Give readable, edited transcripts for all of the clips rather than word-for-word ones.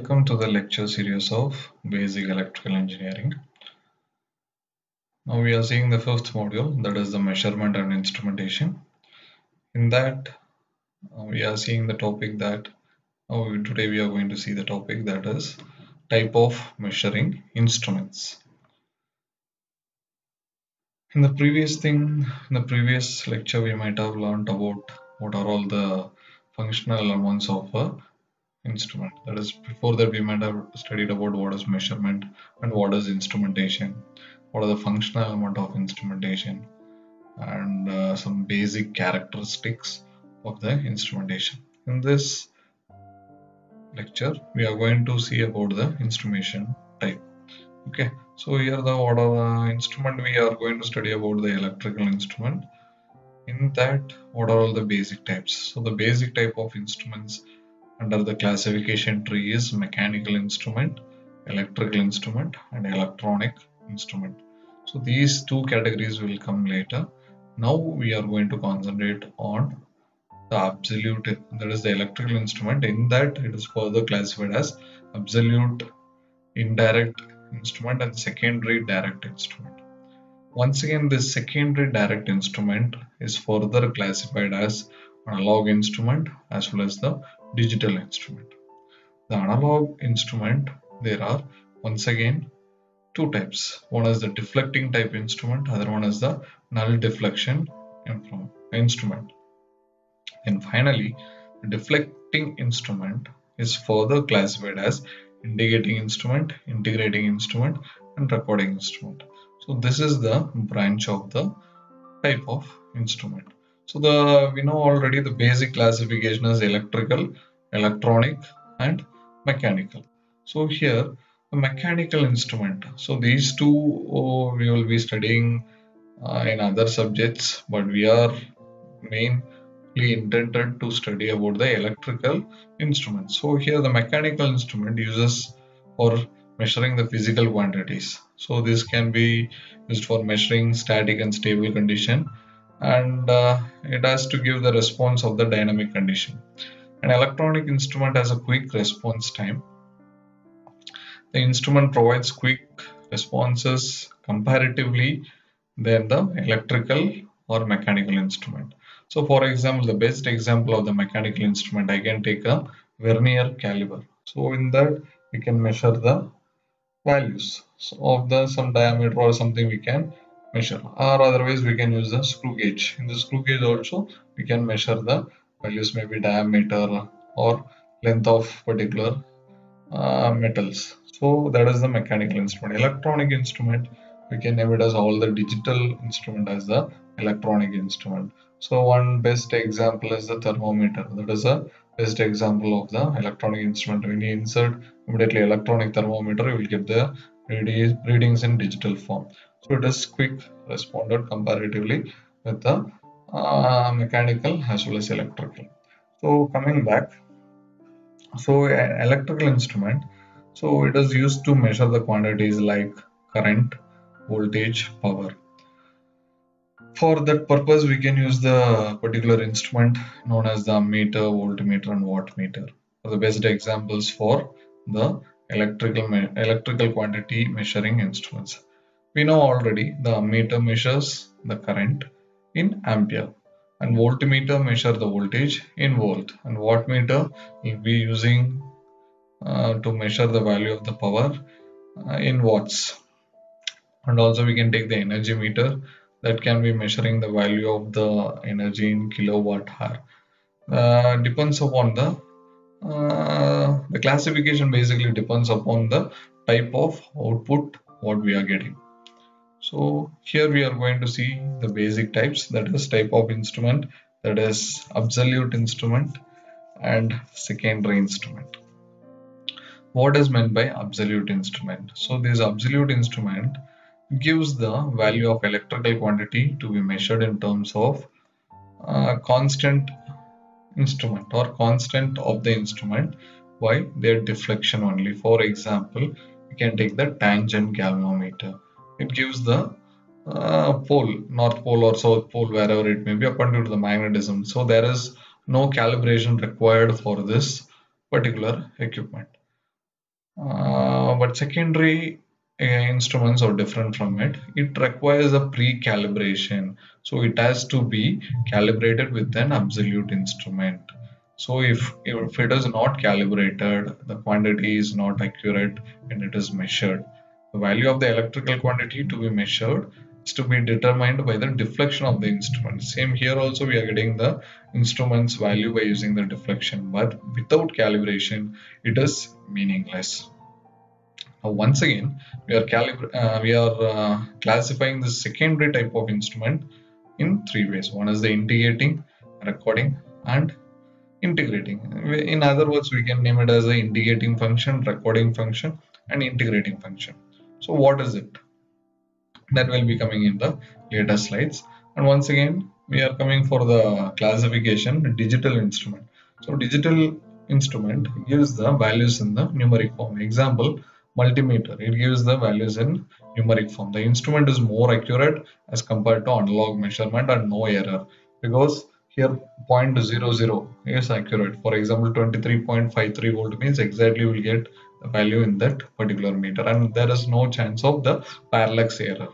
Welcome to the lecture series of Basic Electrical Engineering. Now we are seeing the fifth module, that is the measurement and instrumentation. In that we are seeing the topic that today we are going to see the topic that is type of measuring instruments. In the previous lecture we might have learned about what are all the functional elements of a instrument. That is, before that we might have studied about what is measurement and what is instrumentation, what are the functional element of instrumentation, and some basic characteristics of the instrumentation. In this lecture we are going to see about the instrumentation type. Okay, so here what are the instrument we are going to study about the electrical instrument. In that, what are all the basic types? So the basic type of instruments under the classification tree is mechanical instrument, electrical instrument, and electronic instrument. So these two categories will come later. Now we are going to concentrate on the absolute, that is the electrical instrument. In that, it is further classified as absolute indirect instrument and secondary direct instrument. Once again, this secondary direct instrument is further classified as analog instrument as well as the digital instrument. The analog instrument, there are once again two types. One is the deflecting type instrument, other one is the null deflection instrument. And finally, the deflecting instrument is further classified as indicating instrument, integrating instrument, and recording instrument. So this is the branch of the type of instrument. So we know already the basic classification is electrical, electronic, and mechanical. So here the mechanical instrument. So these two we will be studying in other subjects, but we are mainly intended to study about the electrical instrument. So here the mechanical instrument uses for measuring the physical quantities. So this can be used for measuring static and stable condition, and it has to give the response of the dynamic condition. An electronic instrument has a quick response time. The instrument provides quick responses comparatively than the electrical or mechanical instrument. So for example, the best example of the mechanical instrument, I can take a vernier caliper. So in that we can measure the values of some diameter or something we can measure, or otherwise we can use the screw gauge. In the screw gauge also we can measure the values, maybe diameter or length of particular metals. So that is the mechanical instrument. Electronic instrument, we can name it as all the digital instrument as the electronic instrument. So one best example is the thermometer. That is a best example of the electronic instrument. When you insert immediately electronic thermometer, you will get the readings in digital form. So it is quick responded comparatively with the mechanical as well as electrical. So coming back, so an electrical instrument, so it is used to measure the quantities like current, voltage, power. For that purpose, we can use the particular instrument known as the ammeter, voltmeter, and wattmeter. Are the best examples for the electrical quantity measuring instruments. We know already the ammeter measures the current in ampere, and voltmeter measure the voltage in volt, and wattmeter will be using to measure the value of the power in watts. And also we can take the energy meter, that can be measuring the value of the energy in kilowatt hour. Depends upon the classification basically depends upon the type of output what we are getting. So here we are going to see the basic types, that is type of instrument, that is absolute instrument and secondary instrument. What is meant by absolute instrument? So this absolute instrument gives the value of electrical quantity to be measured in terms of constant instrument or constant of the instrument by their deflection only. For example, we can take the tangent galvanometer. It gives the pole, north pole or south pole, wherever it may be, according to the magnetism. So there is no calibration required for this particular equipment. But secondary instruments are different from it. It requires a pre-calibration, so it has to be calibrated with an absolute instrument. So if it is not calibrated, the quantity is not accurate and it is measured. The value of the electrical quantity to be measured is to be determined by the deflection of the instrument. Same here also, we are getting the instrument's value by using the deflection, but without calibration it is meaningless. Now, once again, we are classifying the secondary type of instrument in three ways. One is the indicating, recording, and integrating. In other words, we can name it as the indicating function, recording function, and integrating function. So, what is it? That will be coming in the later slides. And once again, we are coming for the classification digital instrument. So, digital instrument gives the values in the numeric form. Example, multimeter, it gives the values in numeric form. The instrument is more accurate as compared to analog measurement and no error, because here 0.00 is accurate. For example, 23.53 volt means exactly we'll get the value in that particular meter, and there is no chance of the parallax error.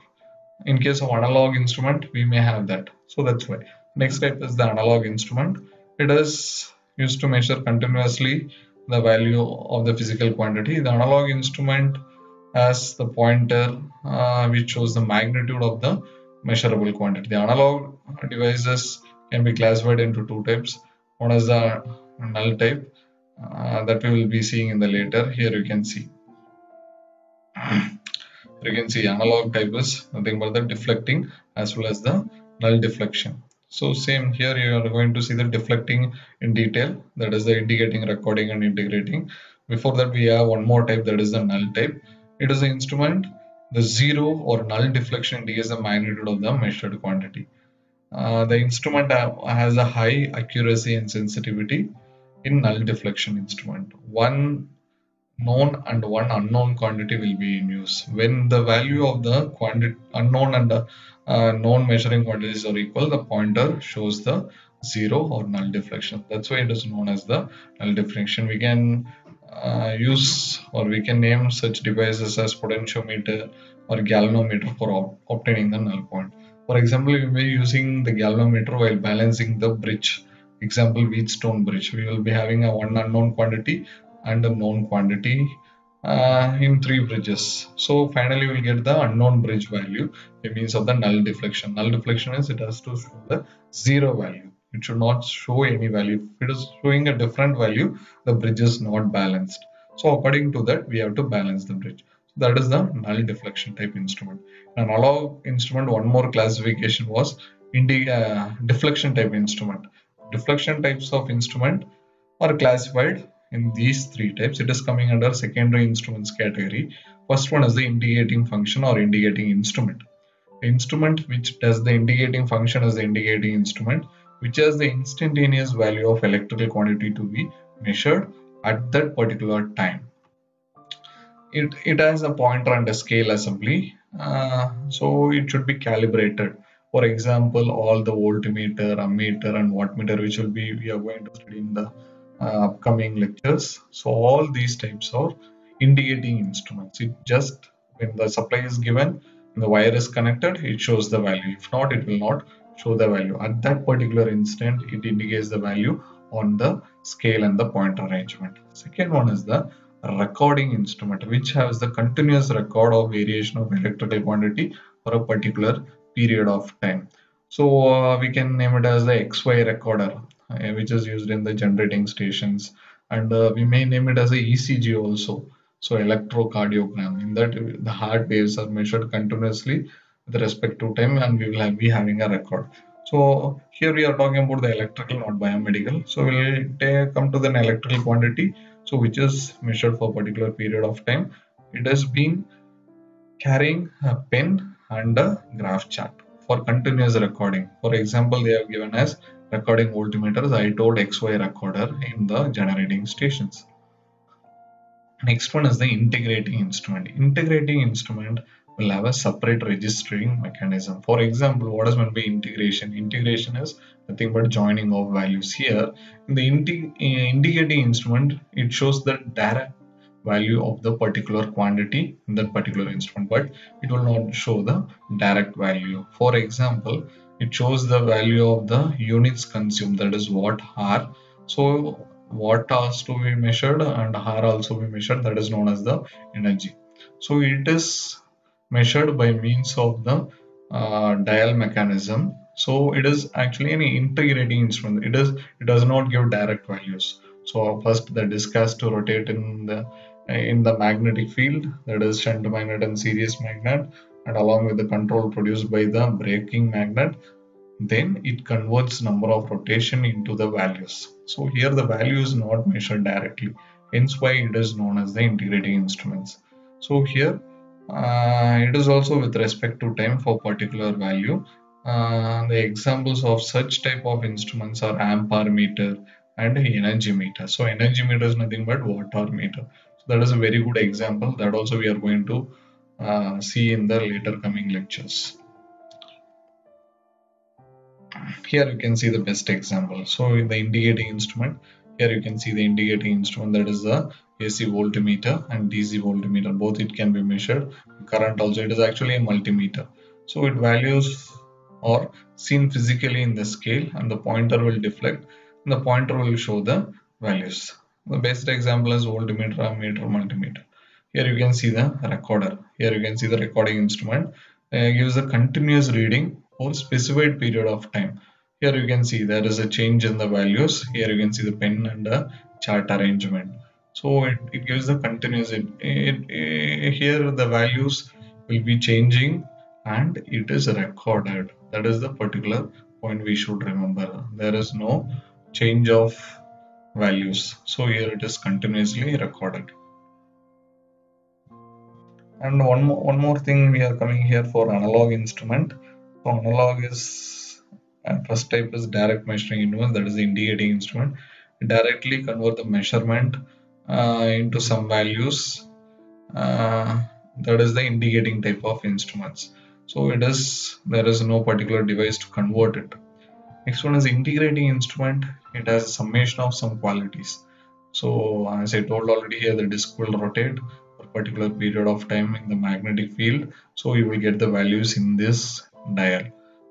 In case of analog instrument, we may have that. So that's why. Next type is the analog instrument. It is used to measure continuously the value of the physical quantity. The analog instrument has the pointer which shows the magnitude of the measurable quantity. The analog devices can be classified into two types. One is the null type that we will be seeing in the later. Here you can see. You can see analog type is nothing but the deflecting as well as the null deflection. So same here, you are going to see the deflecting in detail, that is the indicating, recording, and integrating. Before that, we have one more type, that is the null type. It is the instrument, the zero or null deflection indicates the magnitude of the measured quantity. The instrument has a high accuracy and sensitivity in null deflection instrument. One known and one unknown quantity will be in use. When the value of the unknown and known measuring quantities are equal, the pointer shows the zero or null deflection. That's why it is known as the null deflection. We can use, or we can name such devices as potentiometer or galvanometer for obtaining the null point. For example, we may be using the galvanometer while balancing the bridge. Example, Wheatstone bridge. We will be having a one unknown quantity and a known quantity in three bridges. So finally we'll get the unknown bridge value by means of the null deflection. Null deflection is it has to show the zero value. It should not show any value. If it is showing a different value, the bridge is not balanced. So according to that, we have to balance the bridge. So that is the null deflection type instrument. An analog instrument, one more classification was deflection type instrument. Deflection types of instrument are classified in these three types. It is coming under secondary instruments category. First one is the indicating function or indicating instrument. The instrument which does the indicating function is the indicating instrument, which has the instantaneous value of electrical quantity to be measured at that particular time. It has a pointer and a scale assembly, so it should be calibrated. For example, all the voltmeter, ammeter, and wattmeter, which we are going to study in the upcoming lectures. So all these types are indicating instruments. It just, when the supply is given, the wire is connected, it shows the value. If not, it will not show the value. At that particular instant, it indicates the value on the scale and the pointer arrangement. Second one is the recording instrument, which has the continuous record of variation of electrical quantity for a particular period of time. So we can name it as the XY recorder, which is used in the generating stations, and we may name it as a ECG also. So electrocardiogram, in that the heart waves are measured continuously with respect to time, and we will be having a record. So here we are talking about the electrical, not biomedical. So we'll come to the electrical quantity, so which is measured for a particular period of time. It has been carrying a pen and a graph chart for continuous recording. For example, they have given us recording voltmeters, I told XY recorder in the generating stations. Next one is the integrating instrument. Integrating instrument will have a separate registering mechanism. For example, what is meant by integration? Integration is nothing but joining of values. Here in the indicating instrument, it shows the value of the particular quantity in that particular instrument, but it will not show the direct value. For example, it shows the value of the units consumed, that is watt hour. So watt has to be measured and hour also be measured, that is known as the energy. So it is measured by means of the dial mechanism. So it is actually an integrating instrument. It does not give direct values. So first the disk has to rotate in the magnetic field, that is shunt magnet and series magnet, and along with the control produced by the braking magnet, then it converts number of rotation into the values. So here the value is not measured directly, hence why it is known as the integrating instruments. So here it is also with respect to time for particular value. The examples of such type of instruments are ampere meter and energy meter. So energy meter is nothing but watt hour meter. So that is a very good example that also we are going to see in the later coming lectures. Here you can see the best example. So in the indicating instrument, here you can see the indicating instrument, that is the AC voltmeter and DC voltmeter. Both it can be measured. Current also, it is actually a multimeter. So it values are seen physically in the scale, and the pointer will deflect and the pointer will show the values. The best example is voltmeter, ammeter, multimeter. Here you can see the recorder. Here you can see the recording instrument. Gives a continuous reading for specified period of time. Here you can see there is a change in the values. Here you can see the pen and the chart arrangement. So it gives the continuous. Here the values will be changing and it is recorded. That is the particular point we should remember. There is no change of values. So here it is continuously recorded. And one more thing, we are coming here for analog instrument. So analog is first type is direct measuring instrument, that is the indicating instrument. It directly convert the measurement into some values. That is the indicating type of instruments. So there is no particular device to convert it. Next one is integrating instrument. It has a summation of some qualities. So as I told already, here the disk will rotate for a particular period of time in the magnetic field. So you will get the values in this dial.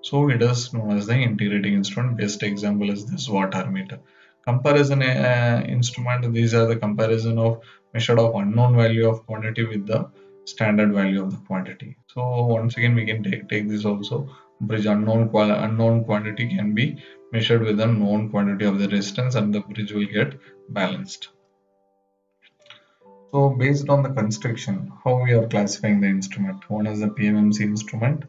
So it is known as the integrating instrument. Best example is this watt hour meter. Comparison instrument. These are the comparison of measured of unknown value of quantity with the standard value of the quantity. So once again we can take this also. Bridge unknown quantity can be measured with a known quantity of the resistance and the bridge will get balanced. So based on the construction, how we are classifying the instrument? One is the PMMC instrument,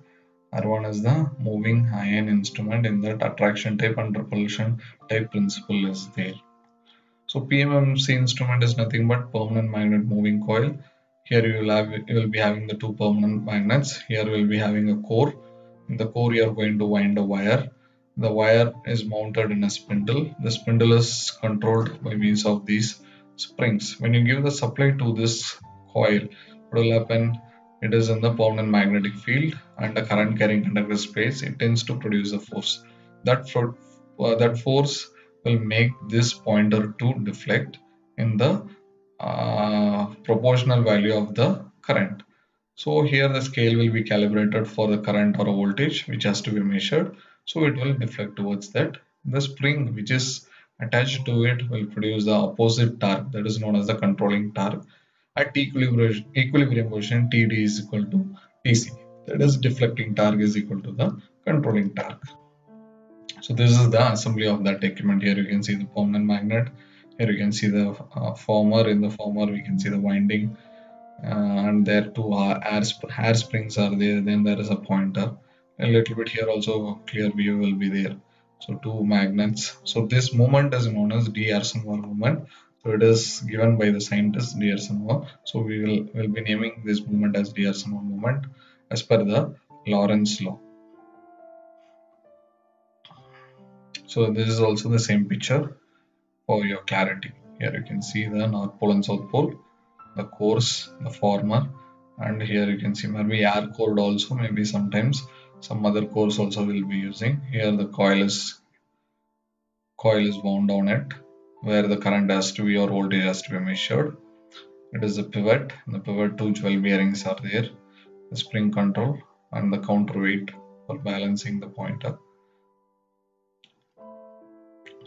or one is the moving ion instrument. In that, attraction type and repulsion type principle is there. So PMMC instrument is nothing but permanent magnet moving coil. Here you will be having the two permanent magnets. Here we will be having a core. In the core you are going to wind a wire. The wire is mounted in a spindle. The spindle is controlled by means of these springs. When you give the supply to this coil, what will happen? It is in the permanent magnetic field and the current carrying conductor space. It tends to produce a force. That force will make this pointer to deflect in the proportional value of the current. So here the scale will be calibrated for the current or voltage which has to be measured. So it will deflect towards that. The spring which is attached to it will produce the opposite torque, that is known as the controlling torque. At equilibrium position, TD is equal to TC. That is deflecting torque is equal to the controlling torque. So this is the assembly of that equipment. Here you can see the permanent magnet. Here you can see the former. In the former we can see the winding. And there two hair springs are there. Then there is a pointer. A little bit here also clear view will be there. So two magnets. So this movement is known as d'Arsenoir movement. So it is given by the scientist d'Arsenoir. So we will be naming this movement as d'Arsenoir movement as per the Lorentz law. So this is also the same picture for your clarity. Here you can see the North Pole and South Pole, the cores, the former, and here you can see maybe air core also, maybe sometimes some other cores also will be using. Here the coil is wound on it, where the current has to be or voltage has to be measured. It is the pivot. In the pivot, two jewel bearings are there, the spring control and the counterweight for balancing the pointer.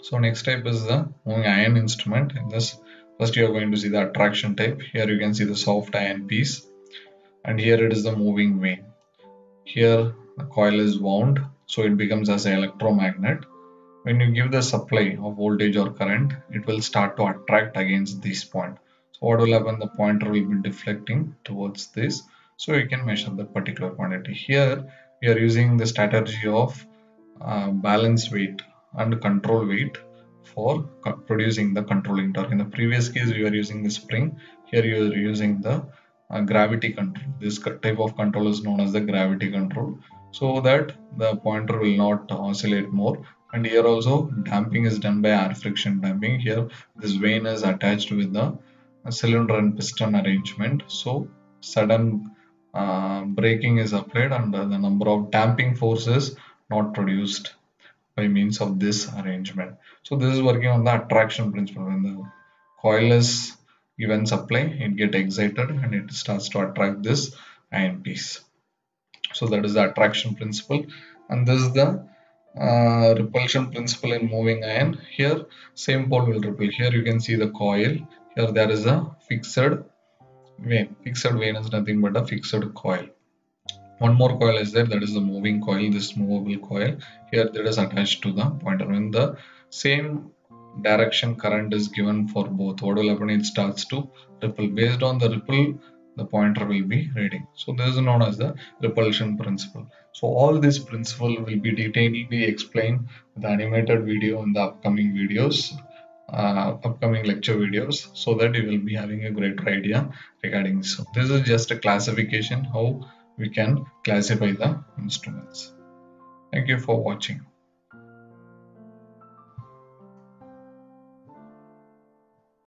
So next type is the moving iron instrument. In this, first you are going to see the attraction type. Here you can see the soft iron piece, and here it is the moving vane. Here the coil is wound, so it becomes as an electromagnet. When you give the supply of voltage or current, it will start to attract against this point. So what will happen? The pointer will be deflecting towards this, so you can measure the particular quantity. Here we are using the strategy of balance weight and control weight for producing the controlling torque. In the previous case, we were using the spring. Here you are using the gravity control. This type of control is known as the gravity control, so that the pointer will not oscillate more. And here also damping is done by air friction damping. Here this vane is attached with the cylinder and piston arrangement, so sudden braking is applied and the number of damping forces not produced by means of this arrangement. So this is working on the attraction principle. When the coil is given supply, it gets excited and it starts to attract this iron piece. So that is the attraction principle, and this is the repulsion principle in moving iron. Here same pole will repel. Here you can see the coil. Here there is a fixed vane. Fixed vane is nothing but a fixed coil. One more coil is there, that is the moving coil, this movable coil. Here that is attached to the pointer. When the same direction current is given for both, what will happen? It starts to ripple. Based on the ripple, the pointer will be reading. So this is known as the repulsion principle. So all this principle will be detailedly explained in the animated video in the upcoming videos, upcoming lecture videos, so that you will be having a greater idea regarding this. So this is just a classification how we can classify the instruments. Thank you for watching.